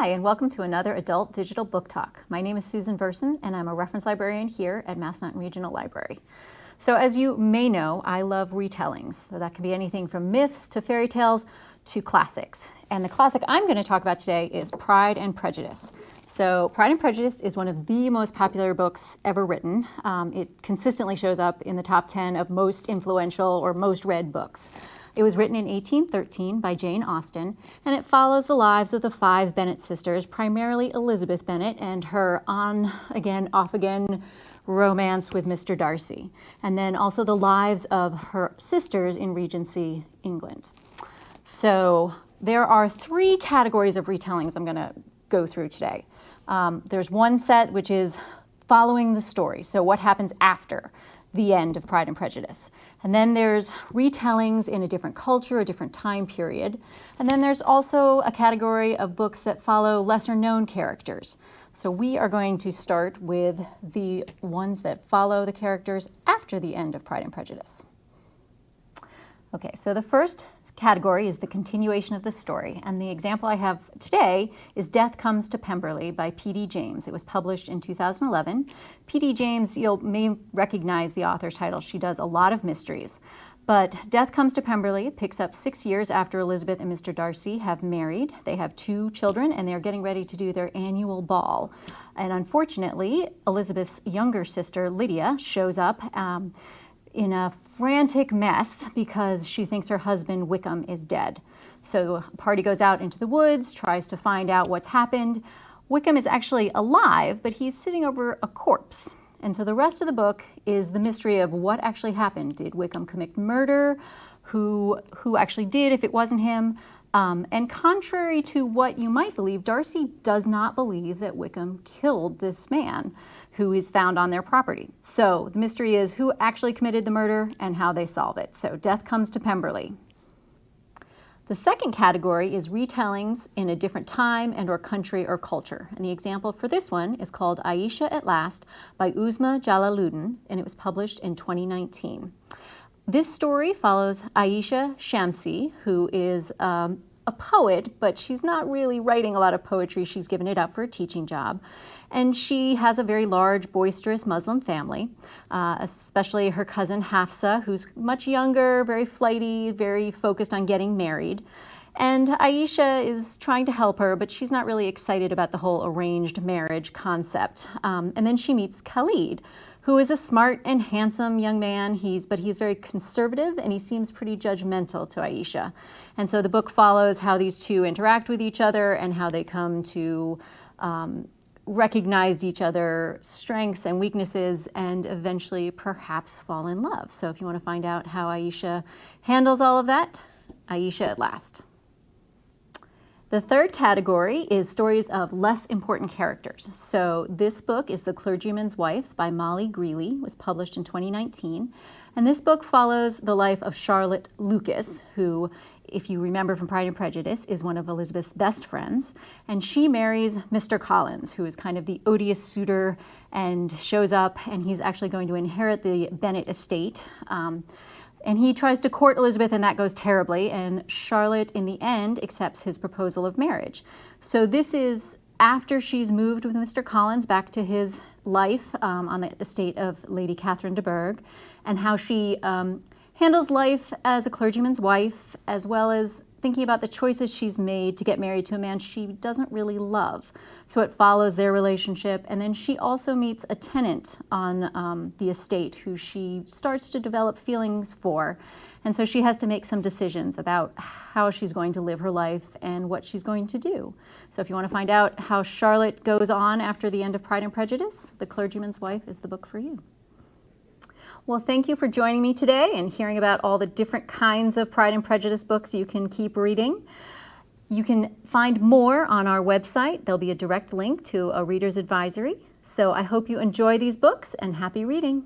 Hi, and welcome to another Adult Digital Book Talk. My name is Susan Versen, and I'm a reference librarian here at Massanutten Regional Library. So as you may know, I love retellings. So that can be anything from myths to fairy tales to classics. And the classic I'm going to talk about today is Pride and Prejudice. So Pride and Prejudice is one of the most popular books ever written. It consistently shows up in the top 10 of most influential or most read books. It was written in 1813 by Jane Austen, and it follows the lives of the 5 Bennet sisters, primarily Elizabeth Bennet and her on-again, off-again romance with Mr. Darcy, and then also the lives of her sisters in Regency England. So there are 3 categories of retellings I'm going to go through today. There's one set which is following the story, so what happens after the end of Pride and Prejudice. And then there's retellings in a different culture, a different time period. And then there's also a category of books that follow lesser known characters. So we are going to start with the ones that follow the characters after the end of Pride and Prejudice. Okay, so the first category is the continuation of the story, and the example I have today is Death Comes to Pemberley by P.D. James. It was published in 2011. P.D. James, you may recognize the author's title. She does a lot of mysteries. But Death Comes to Pemberley picks up 6 years after Elizabeth and Mr. Darcy have married. They have 2 children, and they're getting ready to do their annual ball. And unfortunately, Elizabeth's younger sister, Lydia, shows up in a frantic mess because she thinks her husband Wickham is dead. So the party goes out into the woods, tries to find out what's happened. Wickham is actually alive, but he's sitting over a corpse. And so the rest of the book is the mystery of what actually happened. Did Wickham commit murder? Who actually did if it wasn't him? And contrary to what you might believe, Darcy does not believe that Wickham killed this man who is found on their property. So the mystery is who actually committed the murder and how they solve it. So Death Comes to Pemberley. The second category is retellings in a different time and or country or culture. And the example for this one is called Aisha at Last by Uzma Jalaluddin, and it was published in 2019. This story follows Aisha Shamsi, who is a poet, but she's not really writing a lot of poetry. She's given it up for a teaching job. And she has a very large, boisterous Muslim family, especially her cousin Hafsa, who's much younger, very flighty, very focused on getting married. And Aisha is trying to help her, but she's not really excited about the whole arranged marriage concept. And then she meets Khalid, who is a smart and handsome young man. But he's very conservative, and he seems pretty judgmental to Aisha. And so the book follows how these two interact with each other and how they come to recognize each other's strengths and weaknesses and eventually perhaps fall in love. So if you want to find out how Aisha handles all of that, Aisha at Last. The third category is stories of less important characters. So this book is The Clergyman's Wife by Molly Greeley. It was published in 2019. And this book follows the life of Charlotte Lucas, who, if you remember from Pride and Prejudice, is one of Elizabeth's best friends. And she marries Mr. Collins, who is kind of the odious suitor and shows up, and he's actually going to inherit the Bennet estate. And he tries to court Elizabeth, and that goes terribly. And Charlotte, in the end, accepts his proposal of marriage. So this is after she's moved with Mr. Collins back to his life on the estate of Lady Catherine de Bourgh, and how she handles life as a clergyman's wife, as well as thinking about the choices she's made to get married to a man she doesn't really love. So it follows their relationship. And then she also meets a tenant on the estate who she starts to develop feelings for. And so she has to make some decisions about how she's going to live her life and what she's going to do. So if you want to find out how Charlotte goes on after the end of Pride and Prejudice, The Clergyman's Wife is the book for you. Well, thank you for joining me today and hearing about all the different kinds of Pride and Prejudice books you can keep reading. You can find more on our website. There'll be a direct link to a reader's advisory. So I hope you enjoy these books, and happy reading.